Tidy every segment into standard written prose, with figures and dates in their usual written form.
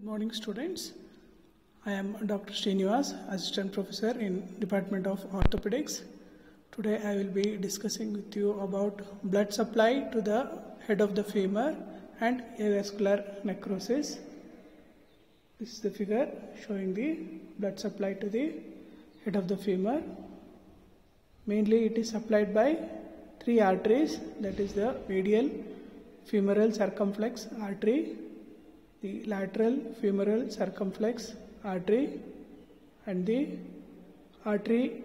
Good morning, students. I am Dr. Srinivas, Assistant Professor in Department of Orthopedics. Today I will be discussing with you about blood supply to the head of the femur and avascular necrosis. This is the figure showing the blood supply to the head of the femur. Mainly it is supplied by three arteries, that is the medial femoral circumflex artery, the lateral femoral circumflex artery, and the artery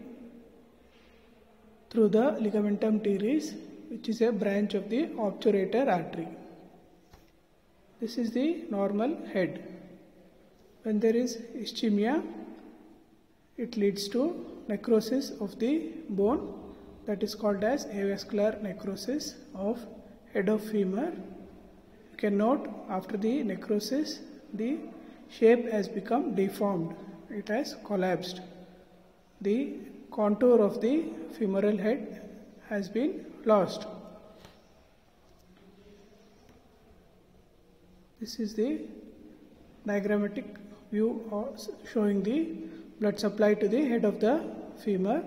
through the ligamentum teres, which is a branch of the obturator artery. This is the normal head. When there is ischemia, it leads to necrosis of the bone, that is called as avascular necrosis of head of femur. You can note after the necrosis, the shape has become deformed. It has collapsed. The contour of the femoral head has been lost. This is the diagrammatic view showing the blood supply to the head of the femur.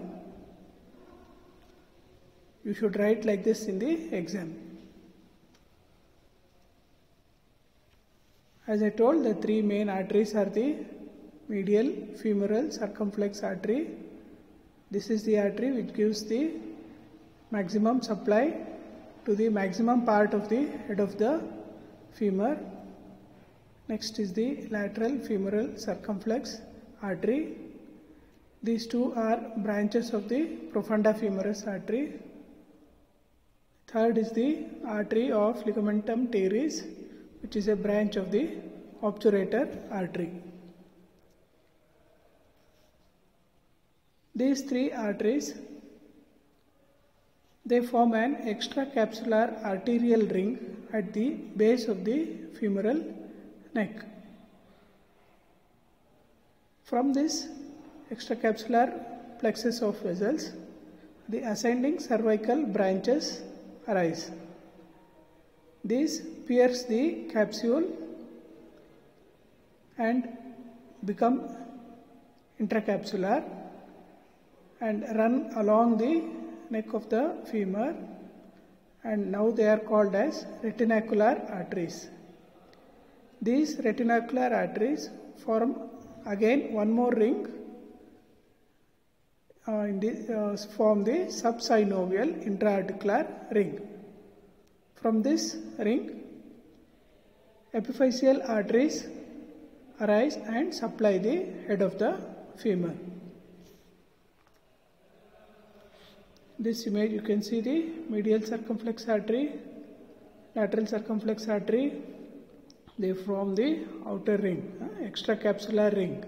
You should write like this in the exam. As I told, the three main arteries are the medial femoral circumflex artery. This is the artery which gives the maximum supply to the maximum part of the head of the femur. Next is the lateral femoral circumflex artery. These two are branches of the profunda femoris artery. Third is the artery of ligamentum teres, which is a branch of the obturator artery. These three arteries, they form an extracapsular arterial ring at the base of the femoral neck. From this extracapsular plexus of vessels, the ascending cervical branches arise. These pierce the capsule and become intracapsular and run along the neck of the femur, and now they are called as retinacular arteries. These retinacular arteries form again one more ring form the subsynovial intra-articular ring. From this ring, epiphyseal arteries arise and supply the head of the femur. This image, you can see the medial circumflex artery, lateral circumflex artery. They form the outer ring, extracapsular ring.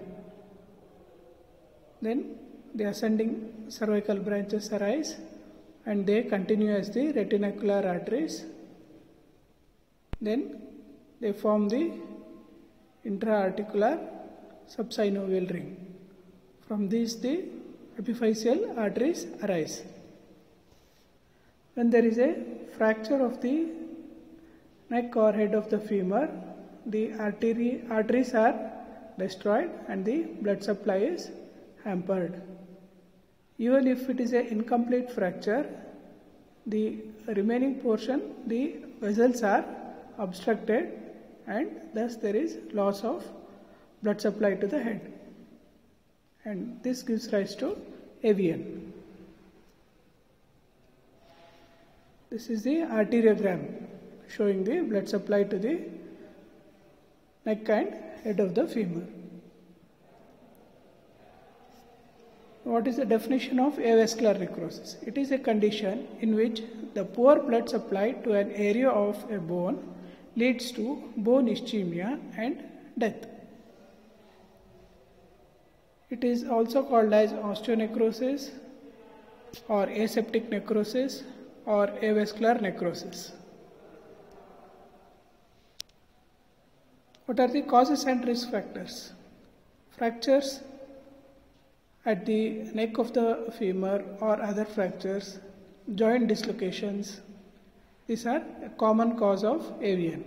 Then the ascending cervical branches arise and they continue as the retinacular arteries. Then they form the intra-articular subsynovial ring. From these the epiphyseal arteries arise. When there is a fracture of the neck or head of the femur, the arteries are destroyed and the blood supply is hampered. Even if it is an incomplete fracture, the remaining portion, the vessels are obstructed and thus there is loss of blood supply to the head, and this gives rise to AVN. This is the arteriogram showing the blood supply to the neck and head of the femur. What is the definition of avascular necrosis? It is a condition in which the poor blood supply to an area of a bone leads to bone ischemia and death. It is also called as osteonecrosis or aseptic necrosis or avascular necrosis. What are the causes and risk factors? Fractures at the neck of the femur or other fractures, joint dislocations, these are a common cause of AVN.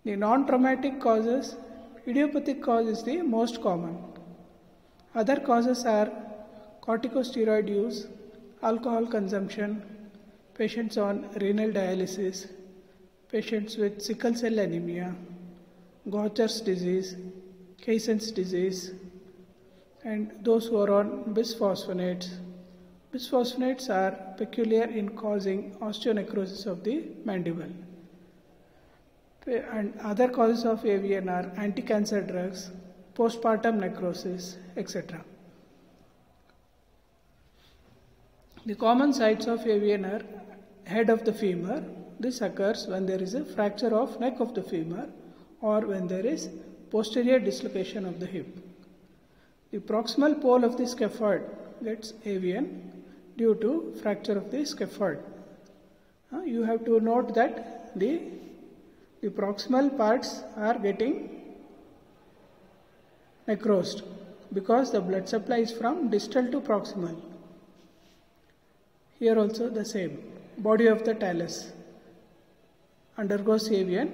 The non-traumatic causes idiopathic cause is the most common. Other causes are corticosteroid use, alcohol consumption, patients on renal dialysis, patients with sickle cell anemia, Gaucher's disease, Caisson's disease, and those who are on bisphosphonates. Bisphosphonates are peculiar in causing osteonecrosis of the mandible. And other causes of AVN are anti-cancer drugs, postpartum necrosis, etc. The common sites of AVN are head of the femur. This occurs when there is a fracture of neck of the femur or when there is posterior dislocation of the hip. The proximal pole of the scaphoid gets AVN due to fracture of the scaphoid. You have to note that the proximal parts are getting necrosed because the blood supply is from distal to proximal. Here also the same. Body of the talus undergoes AVN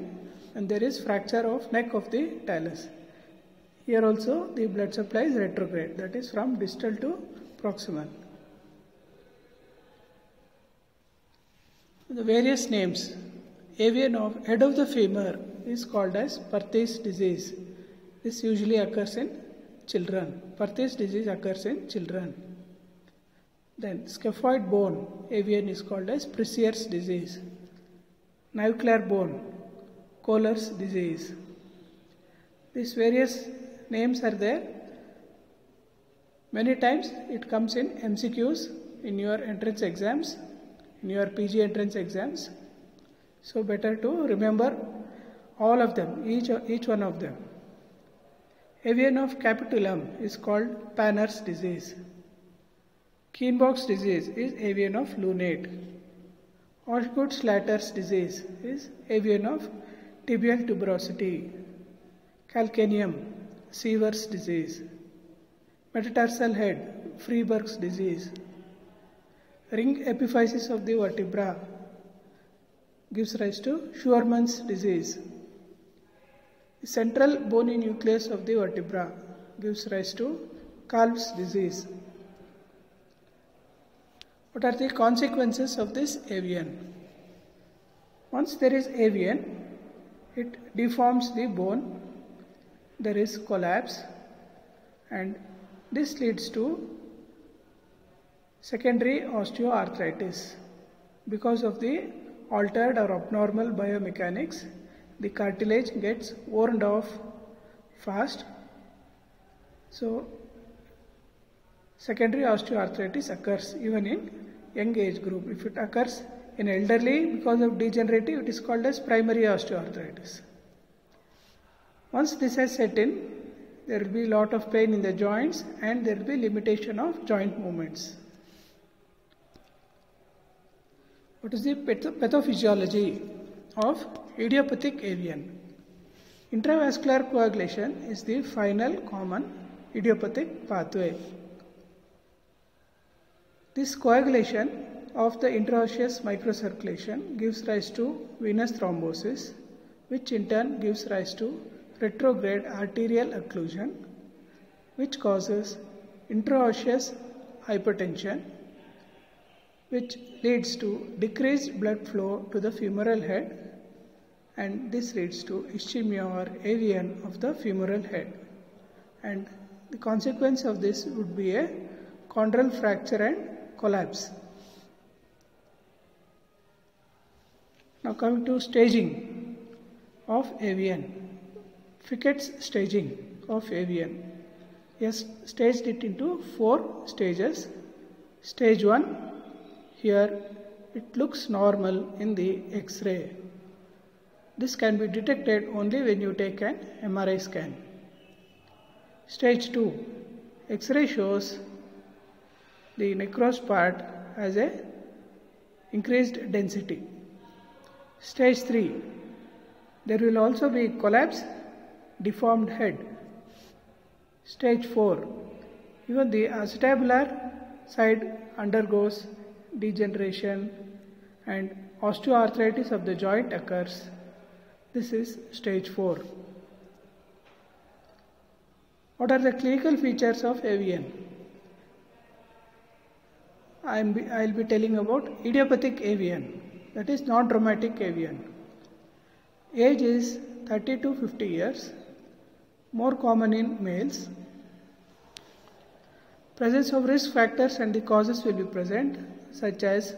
and there is fracture of neck of the talus. Here also the blood supply is retrograde, that is from distal to proximal. The various names. AVN of head of the femur is called as Perthes disease. This usually occurs in children. Perthes disease occurs in children. Then scaphoid bone, AVN is called as Prisier's disease. Navicular bone, Kohler's disease. These various names are there. Many times it comes in MCQs in your entrance exams, in your PG entrance exams. So better to remember all of them, each one of them. AVN of capitulum is called Panner's disease. Kienbock's disease is AVN of lunate. Osgood-Schlatter's disease is AVN of tibial tuberosity. Calcaneum, Siever's disease. Metatarsal head, Freeberg's disease. Ring epiphysis of the vertebra gives rise to Scheuermann's disease. The central bony nucleus of the vertebra gives rise to Kalb's disease. What are the consequences of this AVN? Once there is AVN, it deforms the bone, there is collapse, and this leads to secondary osteoarthritis. Because of the altered or abnormal biomechanics, the cartilage gets worn off fast. So, secondary osteoarthritis occurs even in young age group. If it occurs in elderly because of degenerative, it is called as primary osteoarthritis. Once this has set in, there will be a lot of pain in the joints and there will be limitation of joint movements. What is the pathophysiology of idiopathic AVN? Intravascular coagulation is the final common idiopathic pathway. This coagulation of the intraosseous microcirculation gives rise to venous thrombosis, which in turn gives rise to retrograde arterial occlusion, which causes intraosseous hypertension, which leads to decreased blood flow to the femoral head, and this leads to ischemia or AVN of the femoral head. And the consequence of this would be a chondral fracture and collapse. Now coming to staging of AVN. Fickett's staging of AVN. He has staged it into 4 stages. Stage 1, here it looks normal in the X-ray. This can be detected only when you take an MRI scan. Stage 2, X-ray shows the necrosed part has a increased density. Stage 3, there will also be collapse, deformed head. Stage 4, even the acetabular side undergoes degeneration and osteoarthritis of the joint occurs. This is stage 4. What are the clinical features of AVN? I'll be telling about idiopathic AVN, that is non-traumatic AVN. Age is 30 to 50 years, more common in males. Presence of risk factors and the causes will be present, such as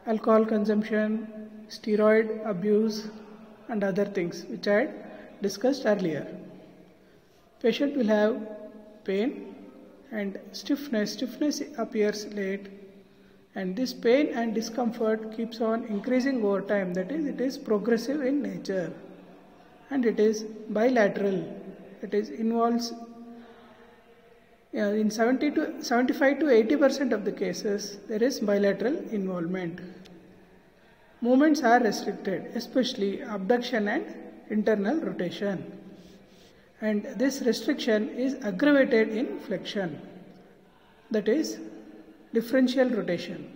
alcohol consumption, steroid abuse, and other things which I had discussed earlier. Patient will have pain and stiffness. Stiffness appears late, and this pain and discomfort keeps on increasing over time. That is, it is progressive in nature, and it is bilateral. It involves in 75 to 80% of the cases there is bilateral involvement. Movements are restricted, especially abduction and internal rotation, and this restriction is aggravated in flexion, that is differential rotation.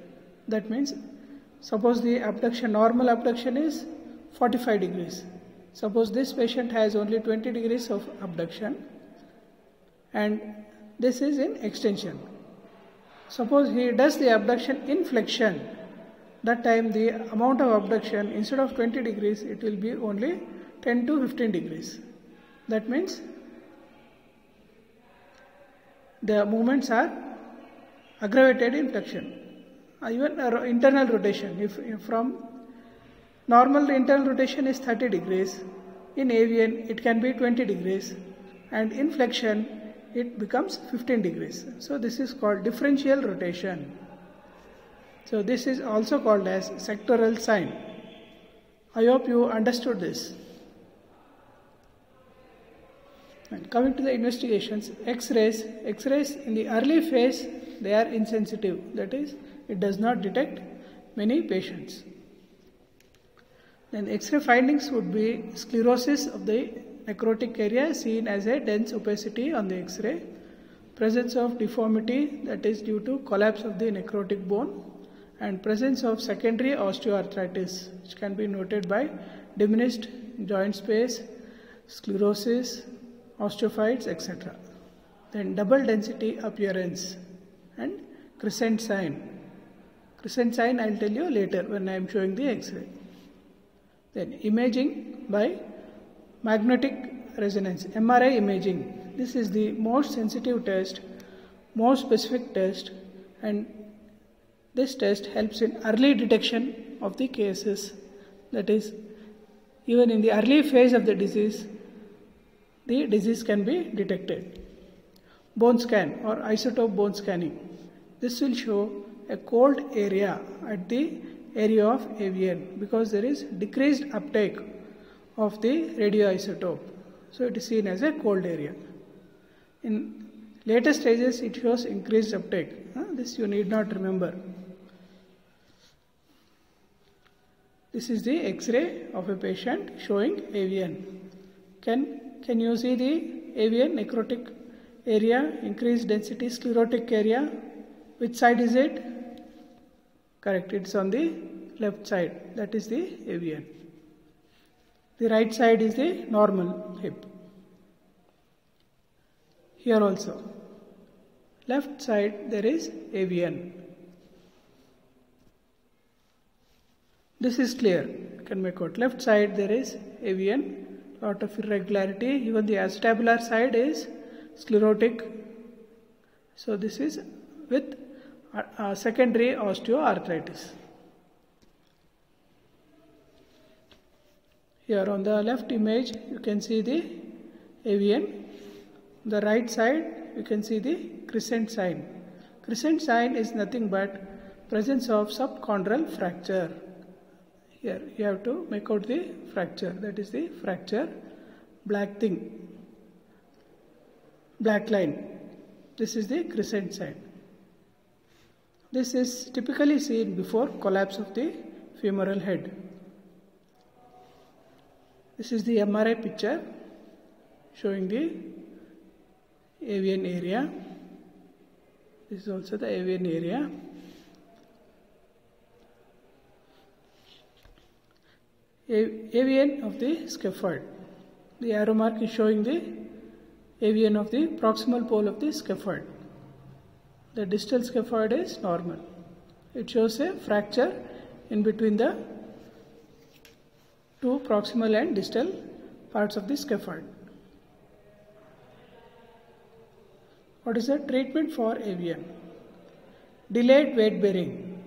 That means, suppose the abduction, normal abduction is 45 degrees. Suppose this patient has only 20 degrees of abduction and this is in extension. Suppose he does the abduction in flexion, that time the amount of abduction, instead of 20 degrees, it will be only 10 to 15 degrees. That means the movements are aggravated in flexion. Even internal rotation, if from normal internal rotation is 30 degrees, in AVN it can be 20 degrees, and in flexion it becomes 15 degrees. So this is called differential rotation. So this is also called as sectoral sign. I hope you understood this. And coming to the investigations, X-rays in the early phase they are insensitive. That is, it does not detect many patients. Then X-ray findings would be sclerosis of the necrotic area seen as a dense opacity on the X-ray, presence of deformity, that is due to collapse of the necrotic bone, and presence of secondary osteoarthritis, which can be noted by diminished joint space, sclerosis, osteophytes, etc. Then double density appearance and crescent sign. Crescent sign I will tell you later when I am showing the X-ray. Then imaging by magnetic resonance, MRI imaging. This is the most sensitive test, most specific test, and this test helps in early detection of the cases. That is, even in the early phase of the disease can be detected. Bone scan or isotope bone scanning. This will show a cold area at the area of AVN because there is decreased uptake of the radioisotope. So it is seen as a cold area. In later stages it shows increased uptake. This you need not remember. This is the X-ray of a patient showing AVN. Can you see the AVN necrotic area, increased density sclerotic area? Which side is it? Correct, it's on the left side. That is the AVN. The right side is the normal hip. Here also. Left side there is AVN. This is clear. You can make out. Left side there is AVN. Lot of irregularity. Even the acetabular side is sclerotic. So this is with secondary osteoarthritis. Here on the left image you can see the AVN. The right side you can see the crescent sign. Crescent sign is nothing but presence of subchondral fracture. Here you have to make out the fracture. That is the fracture. Black thing. Black line. This is the crescent sign. This is typically seen before collapse of the femoral head. This is the MRI picture showing the AVN area. This is also the AVN area. AVN of the scaphoid. The arrow mark is showing the AVN of the proximal pole of the scaphoid. The distal scaphoid is normal. It shows a fracture in between the two proximal and distal parts of the scaphoid. What is the treatment for AVN? Delayed weight bearing.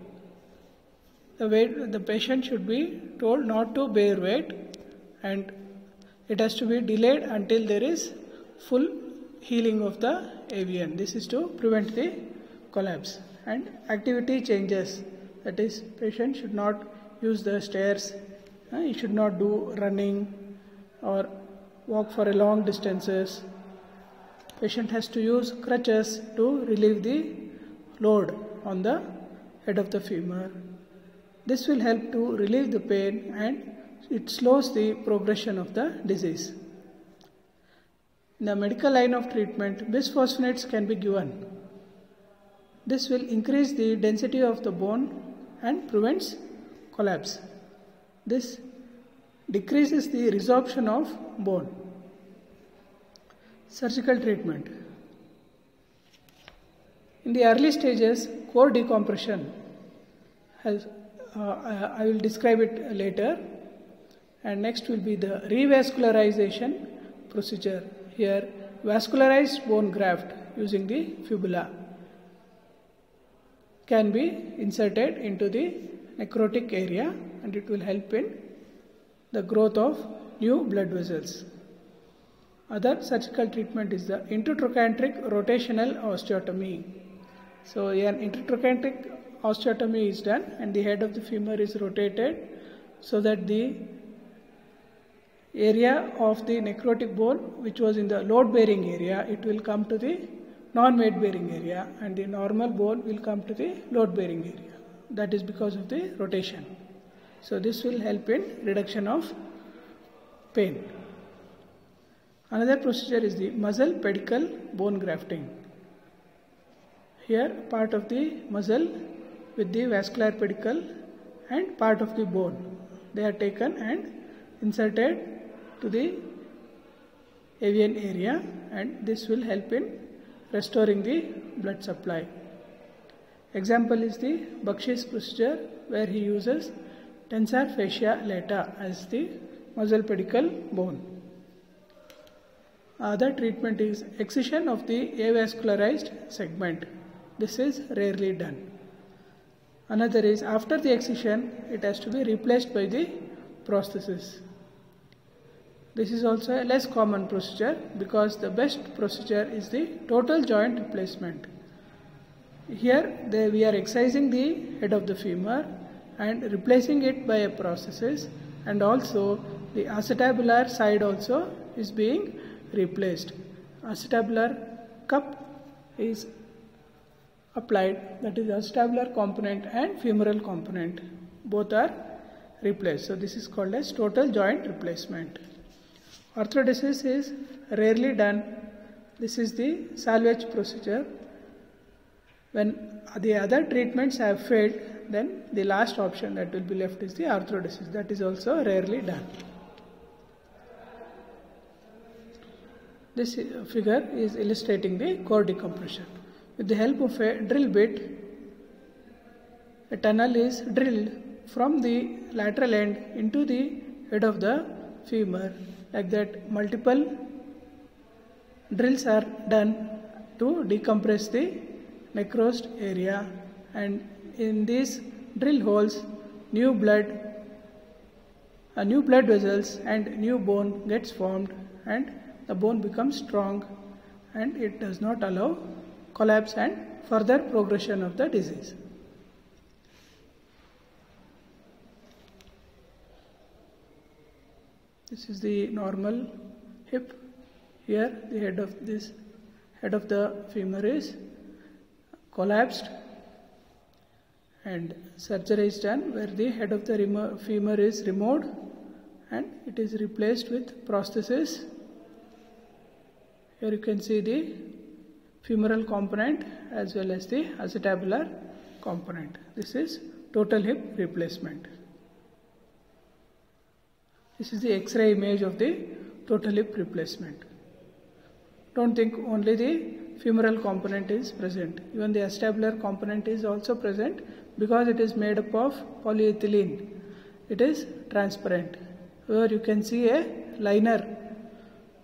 The patient should be told not to bear weight, and it has to be delayed until there is full healing of the AVN. This is to prevent the collapse. And activity changes, that is, patient should not use the stairs, he should not do running or walk for a long distances. Patient has to use crutches to relieve the load on the head of the femur. This will help to relieve the pain and it slows the progression of the disease. In the medical line of treatment, bisphosphonates can be given. This will increase the density of the bone and prevents collapse. This decreases the resorption of bone. Surgical treatment. In the early stages, core decompression has, I will describe it later. And next will be the revascularization procedure. Here, vascularized bone graft using the fibula can be inserted into the necrotic area and it will help in the growth of new blood vessels. Other surgical treatment is the intertrochanteric rotational osteotomy. So, an intertrochanteric osteotomy is done and the head of the femur is rotated so that the area of the necrotic bone which was in the load bearing area, it will come to the non-weight bearing area and the normal bone will come to the load bearing area. That is because of the rotation. So, this will help in reduction of pain. Another procedure is the muscle pedicle bone grafting. Here part of the muscle with the vascular pedicle and part of the bone, they are taken and inserted to the AVN area and this will help in restoring the blood supply. Example is the Bakshis procedure where he uses tensor fascia lata as the muscle pedicle bone. Other treatment is excision of the avascularized segment. This is rarely done. Another is after the excision, it has to be replaced by the prosthesis. This is also a less common procedure because the best procedure is the total joint replacement. Here we are excising the head of the femur and replacing it by a prosthesis, and also the acetabular side also is being replaced. Acetabular cup is applied, that is acetabular component and femoral component, both are replaced. So this is called as total joint replacement. Arthrodesis is rarely done. This is the salvage procedure. When the other treatments have failed, then the last option that will be left is the arthrodesis. That is also rarely done. This figure is illustrating the core decompression. With the help of a drill bit, a tunnel is drilled from the lateral end into the head of the femur. Like that, multiple drills are done to decompress the necrosed area, and in these drill holes, new blood vessels and new bone gets formed, and the bone becomes strong, and it does not allow collapse and further progression of the disease. This is the normal hip. Here the head of the femur is collapsed and surgery is done where the head of the femur is removed and it is replaced with prosthesis. Here you can see the femoral component as well as the acetabular component. This is total hip replacement. This is the X-ray image of the total hip replacement. Don't think only the femoral component is present. Even the acetabular component is also present because it is made up of polyethylene. It is transparent. Here you can see a liner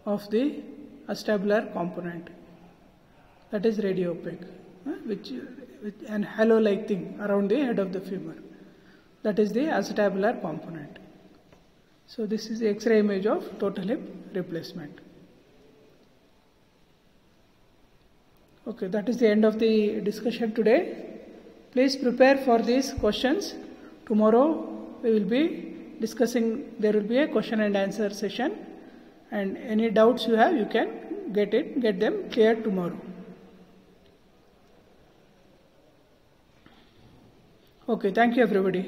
of the acetabular component, that is radiopaque, which with an halo-like thing around the head of the femur. That is the acetabular component. So this is the X-ray image of total hip replacement. Okay, that is the end of the discussion today. Please prepare for these questions. Tomorrow we will be discussing, there will be a question and answer session, and any doubts you have, you can get them cleared tomorrow. Okay, thank you everybody.